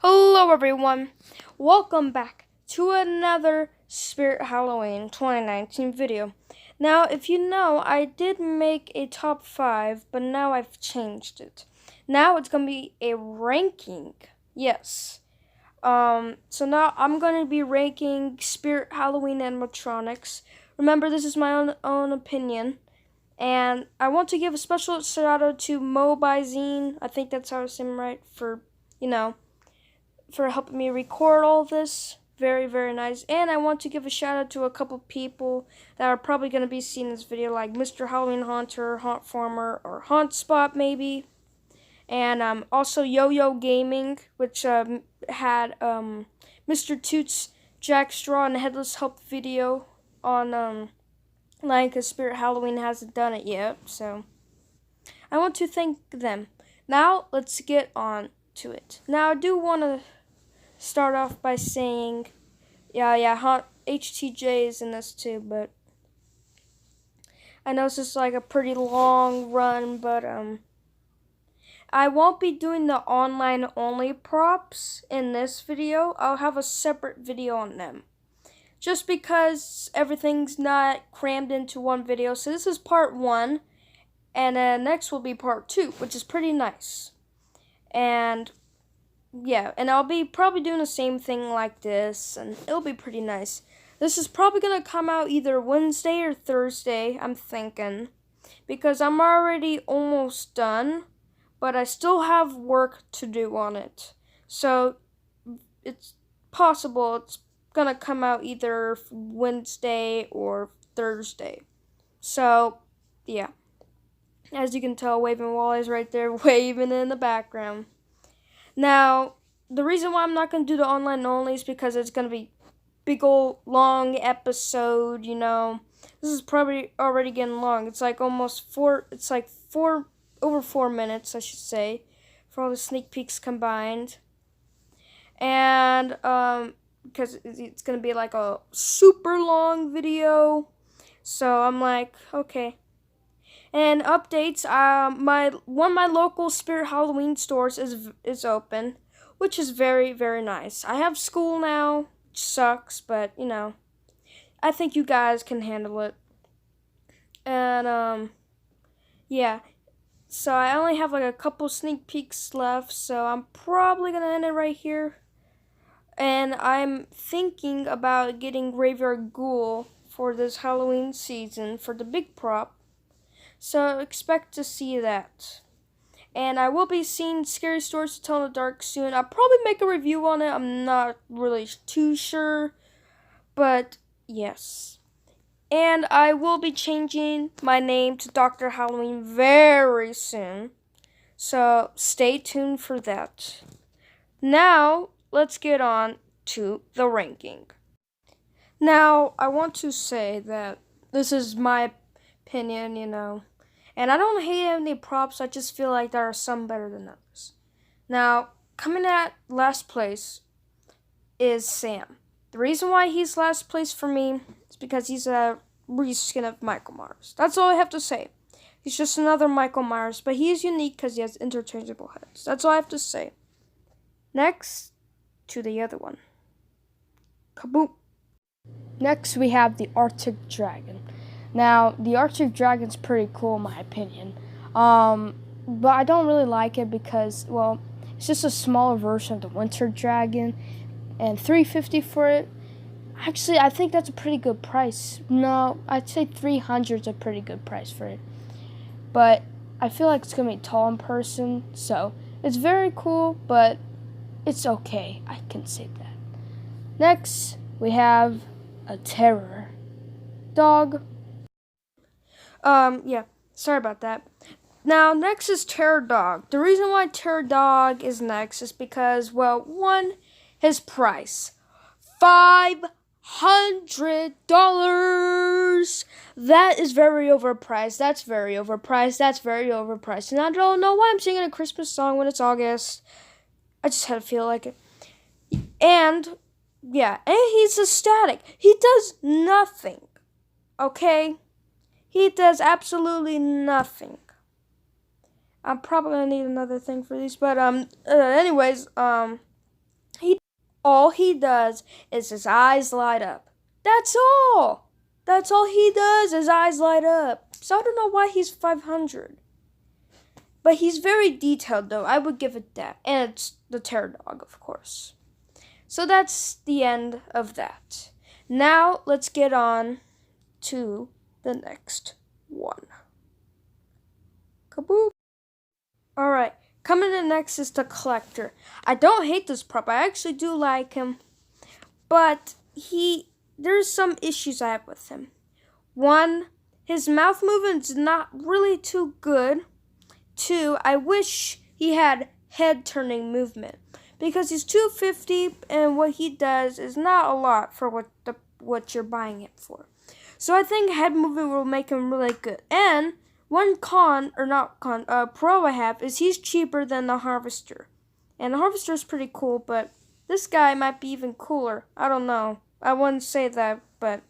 Hello everyone, welcome back to another Spirit Halloween 2019 video. Now, if you know, I did make a top 5, but now I've changed it. Now it's going to be a ranking, yes. So now I'm going to be ranking Spirit Halloween animatronics. Remember, this is my own opinion. And I want to give a special shout out to Mobizine, I think that's how I say it right, for helping me record all this. Very, very nice. And I want to give a shout out to a couple people that are probably going to be seeing this video, like Mr. Halloween Haunter, Haunt Farmer, or Haunt Spot maybe. And also Yo-Yo Gaming, which had Mr. Toots, Jack Straw, and Headless Ho video on because Spirit Halloween hasn't done it yet. So I want to thank them. Now let's get on to it. Now I do want to start off by saying, HTJ is in this too, but I know this is like a pretty long run, but I won't be doing the online only props in this video. I'll have a separate video on them, just because everything's not crammed into one video. So this is part 1, and next will be part 2, which is pretty nice. And yeah, and I'll be probably doing the same thing like this, and it'll be pretty nice. This is probably going to come out either Wednesday or Thursday, I'm thinking, because I'm already almost done, but I still have work to do on it. So it's possible it's going to come out either Wednesday or Thursday. So, yeah. As you can tell, Waving Wally's right there, waving in the background. Now, the reason why I'm not going to do the online only is because it's going to be big old long episode, you know. This is probably already getting long. It's like over 4 minutes, I should say, for all the sneak peeks combined. And, because it's going to be like a super long video. So I'm like, okay. And updates, one of my local Spirit Halloween stores is open, which is very, very nice. I have school now, which sucks, but you know, I think you guys can handle it. And yeah. So I only have like a couple sneak peeks left, so I'm probably gonna end it right here. And I'm thinking about getting Graveyard Ghoul for this Halloween season for the big prop. So expect to see that. And I will be seeing Scary Stories to Tell in the Dark soon. I'll probably make a review on it. I'm not really too sure. But yes. And I will be changing my name to Dr. Halloween very soon. So stay tuned for that. Now, let's get on to the ranking. Now, I want to say that this is my opinion, you know. And I don't hate any props, I just feel like there are some better than others. Now, coming at last place is Sam. The reason why he's last place for me is because he's a reskin of Michael Myers. That's all I have to say. He's just another Michael Myers, but he is unique because he has interchangeable heads. That's all I have to say. Next, to the other one. Kaboom. Next, we have the Arctic Dragon. Now, the Arctic Dragon's pretty cool in my opinion. But I don't really like it because, well, it's just a smaller version of the Winter Dragon. And $350 for it. Actually, I think that's a pretty good price. No, I'd say $300 is a pretty good price for it. But I feel like it's going to be tall in person. So, it's very cool, but it's okay. I can say that. Next, we have a Terror Dog. Yeah, sorry about that. Now, next is Terror Dog. The reason why Terror Dog is next is because, well, one, his price. $500. That is very overpriced. That's very overpriced. That's very overpriced. And I don't know why I'm singing a Christmas song when it's August. I just had to feel like it. And, yeah, and he's a static. He does nothing. Okay? He does absolutely nothing. I'm probably gonna need another thing for these, but anyways, all he does is his eyes light up. That's all. That's all he does, his eyes light up. So I don't know why he's 500. But he's very detailed, though. I would give it that. And it's the terror dog, of course. So that's the end of that. Now, let's get on to the next one. Kaboom. Alright, coming in next is the collector. I don't hate this prop. I actually do like him. But there's some issues I have with him. One, his mouth movement's not really too good. Two, I wish he had head-turning movement. Because he's 250 and what he does is not a lot for what you're buying it for. So I think head movement will make him really good. And one pro I have is he's cheaper than the Harvester. And the Harvester is pretty cool, but this guy might be even cooler. I don't know. I wouldn't say that, but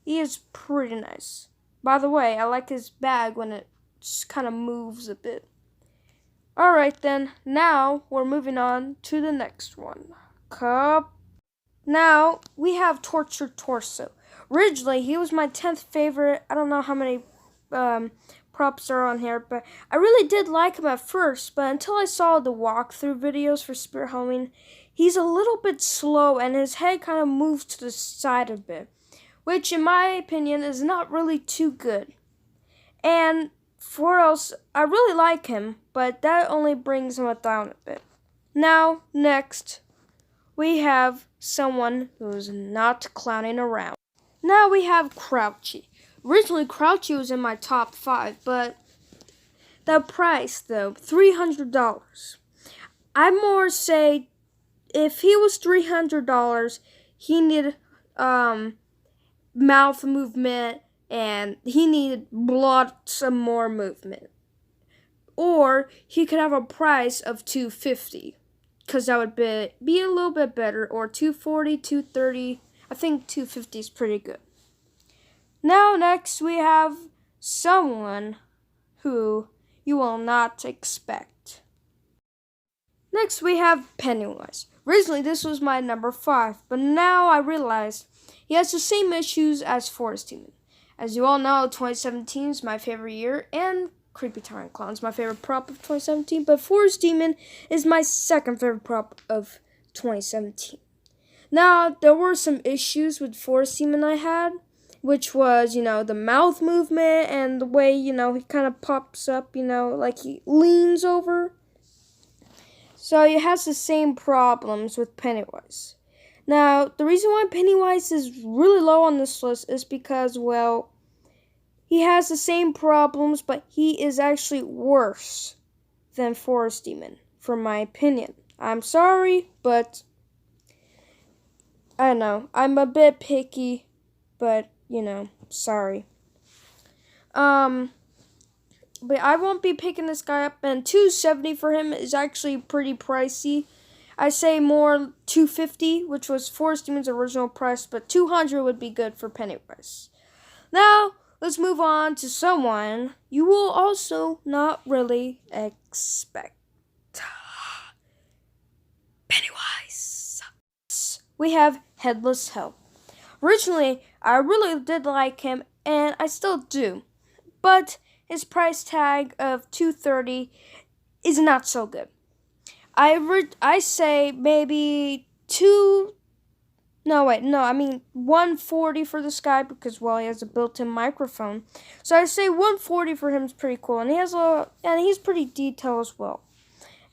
he is pretty nice. By the way, I like his bag when it just kind of moves a bit. Alright then, now we're moving on to the next one. Now, we have Tortured Torso. Originally, he was my 10th favorite. I don't know how many props are on here, but I really did like him at first, but until I saw the walkthrough videos for Spirit Halloween, he's a little bit slow and his head kind of moves to the side a bit, which in my opinion is not really too good. And for else, I really like him, but that only brings him down a bit. Now, next, we have someone who's not clowning around. Now we have Crouchy. Originally, Crouchy was in my top 5, but the price, though, $300. I more say, if he was $300, he needed mouth movement, and he needed some more movement. Or he could have a price of $250, because that would be a little bit better, or $240, $230. I think $250 is pretty good. Now next we have someone who you will not expect. Next we have Pennywise. Originally this was my number 5, but now I realize he has the same issues as Forest Demon. As you all know, 2017 is my favorite year, and Creepy Tyrant Clown is my favorite prop of 2017, but Forest Demon is my second favorite prop of 2017. Now, there were some issues with Forest Demon I had, which was, the mouth movement and the way, he kind of pops up, like he leans over. So he has the same problems with Pennywise. Now, the reason why Pennywise is really low on this list is because, well, he has the same problems, but he is actually worse than Forest Demon, from my opinion. I'm sorry, but I know, I'm a bit picky, but, sorry. But I won't be picking this guy up, and $270 for him is actually pretty pricey. I say more $250, which was Forest Demon's original price, but $200 would be good for Pennywise. Now, let's move on to someone you will also not really expect. Pennywise. We have Headless Ho. Originally, I really did like him, and I still do. But his price tag of $230 is not so good. I say maybe $140 for this guy because, well, he has a built-in microphone. So I say $140 for him is pretty cool, and he's pretty detailed as well.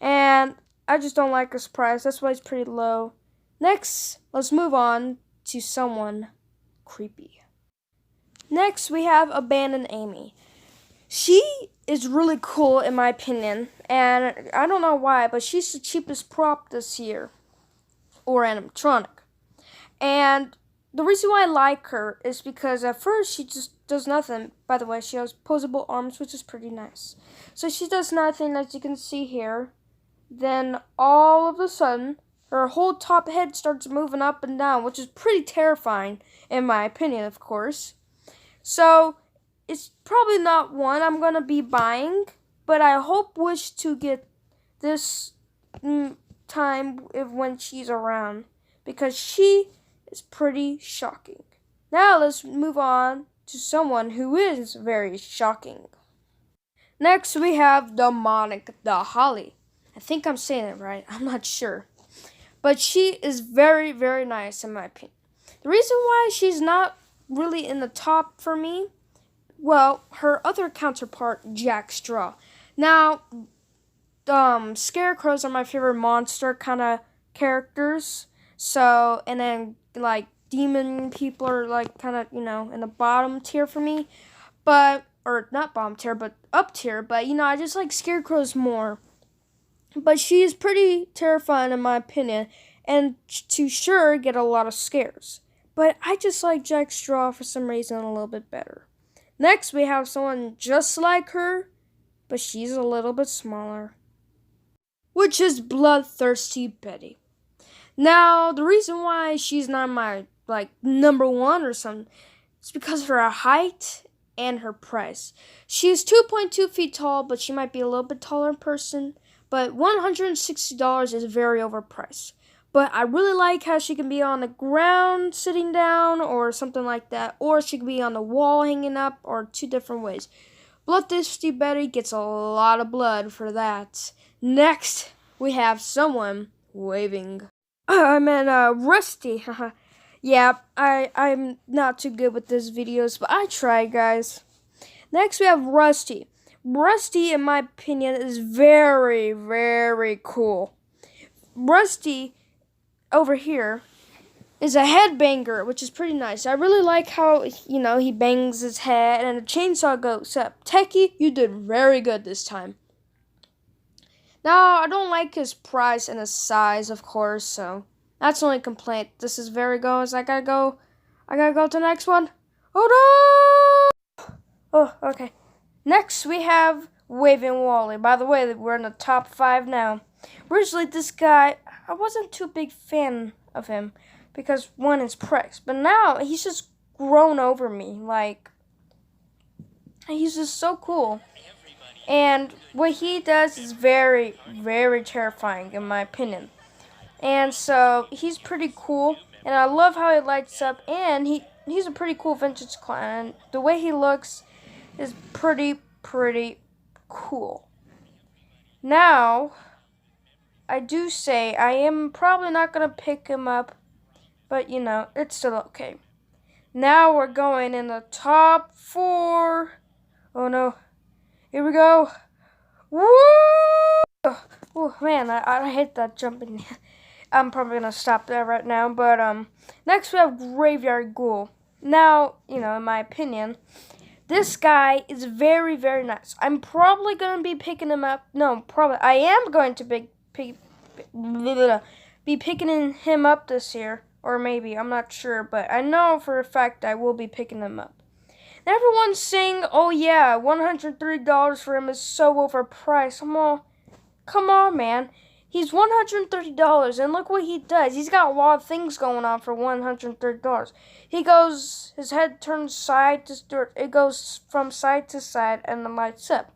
And I just don't like his price. That's why he's pretty low. Next, let's move on to someone creepy. Next, we have Abandoned Amy. She is really cool in my opinion, and I don't know why, but she's the cheapest prop this year, or animatronic. And the reason why I like her is because at first she just does nothing. By the way, she has posable arms, which is pretty nice. So she does nothing, as you can see here. Then all of a sudden, her whole top head starts moving up and down, which is pretty terrifying, in my opinion, of course. So it's probably not one I'm going to be buying, but I wish to get this time when she's around, because she is pretty shocking. Now let's move on to someone who is very shocking. Next we have Demonic the Holly. I think I'm saying it right. I'm not sure. But she is very, very nice in my opinion. The reason why she's not really in the top for me, well, her other counterpart, Jack Straw. Now, scarecrows are my favorite monster kind of characters. So, and then like demon people are like kind of, in the bottom tier for me. But, or not bottom tier, but up tier. But, I just like scarecrows more. But she's pretty terrifying in my opinion. And to sure get a lot of scares. But I just like Jack Straw for some reason a little bit better. Next, we have someone just like her, but she's a little bit smaller, which is Bloodthirsty Betty. Now, the reason why she's not my, number one or something, is because of her height and her price. She's 2.2 feet tall, but she might be a little bit taller in person, but $160 is very overpriced. But I really like how she can be on the ground sitting down or something like that. Or she can be on the wall hanging up or two different ways. Bloodthirsty Betty gets a lot of blood for that. Next, we have someone waving. Rusty. Yeah, I'm not too good with these videos, but I try, guys. Next, we have Rusty. Rusty, in my opinion, is very, very cool. Rusty over here is a headbanger, which is pretty nice. I really like how, he bangs his head and the chainsaw goes up. Techie, you did very good this time. Now, I don't like his price and his size, of course, so that's the only complaint. This is very good. I gotta go to the next one. Oh, no! Oh, okay. Next, we have Waving Wally. By the way, we're in the top 5 now. Originally, this guy, I wasn't too big fan of him because, one, his price. But now, he's just grown over me. He's just so cool. And what he does is very, very terrifying, in my opinion. And so, he's pretty cool. And I love how he lights up. And he's a pretty cool vintage clown. And the way he looks is pretty cool. Now, I do say I am probably not going to pick him up, but it's still okay. Now we're going in the top 4. Oh no. Here we go. Woo! Oh man, I hate that jumping. I'm probably going to stop there right now, but next we have Graveyard Ghoul. Now, in my opinion, this guy is very, very nice. I'm probably going to be picking him up. No, probably. I am going to be picking him up this year. Or maybe. I'm not sure. But I know for a fact I will be picking him up. And everyone's saying, oh yeah, $130 for him is so overpriced. Come on, man. He's $130, and look what he does. He's got a lot of things going on for $130. His head turns it goes from side to side and then lights up.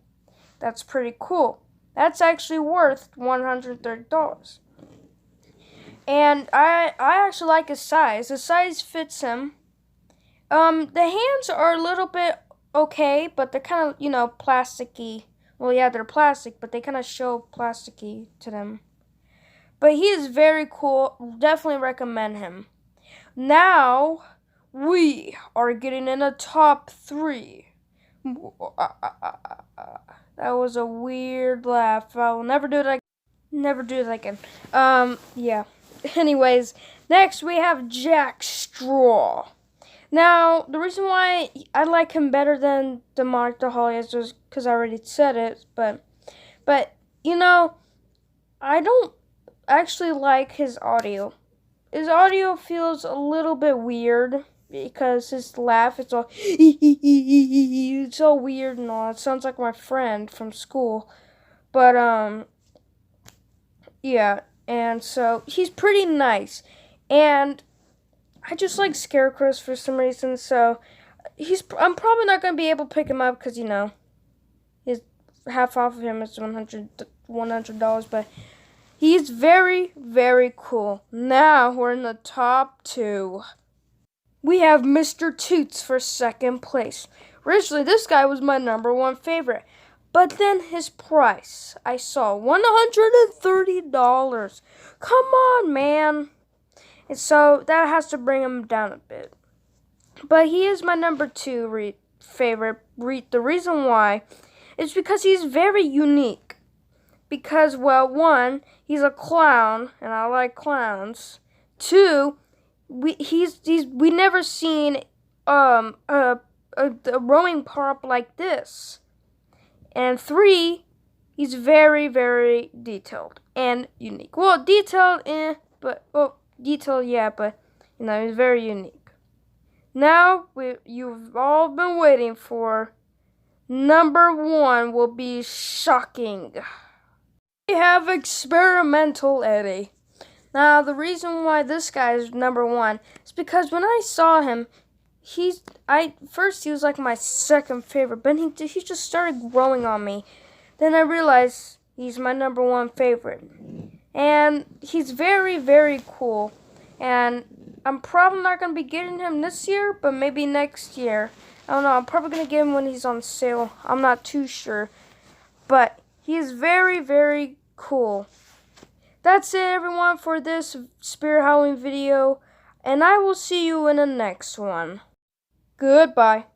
That's pretty cool. That's actually worth $130. And I actually like his size. His size fits him. The hands are a little bit okay, but they're kind of, plasticky. Well, yeah, they're plastic, but they kind of show plasticky to them. But he is very cool. Definitely recommend him. Now, we are getting in the top 3. That was a weird laugh. I will never do it again. Yeah. Anyways, next we have Jack Straw. Now, the reason why I like him better than Demonic the Holly is just because I already said it, but I don't actually like his audio. His audio feels a little bit weird because his laugh is all it's so weird and all. It sounds like my friend from school. But yeah, and so he's pretty nice. And I just like scarecrows for some reason, so I'm probably not going to be able to pick him up because, his half off of him is $100, but He's very, very cool. Now we're in the top 2. We have Mr. Toots for second place. Originally, this guy was my number 1 favorite. But then his price, I saw $130. Come on, man. And so that has to bring him down a bit. But he is my number 2 favorite. The reason why is because he's very unique. Because, well, 1, he's a clown, and I like clowns. 2, we never seen a rowing prop like this. And 3, he's very, very detailed and unique. Well, detailed, detailed, yeah, but he's very unique. Now you've all been waiting for. Number 1 will be shocking. We have Experimental Eddy. Now, the reason why this guy is number 1 is because when I saw him, first he was like my second favorite, but he just started growing on me. Then I realized he's my number 1 favorite. And he's very, very cool. And I'm probably not going to be getting him this year, but maybe next year. I don't know, I'm probably going to get him when he's on sale. I'm not too sure. But he is very, very cool. That's it, everyone, for this Spirit Halloween video. And I will see you in the next one. Goodbye.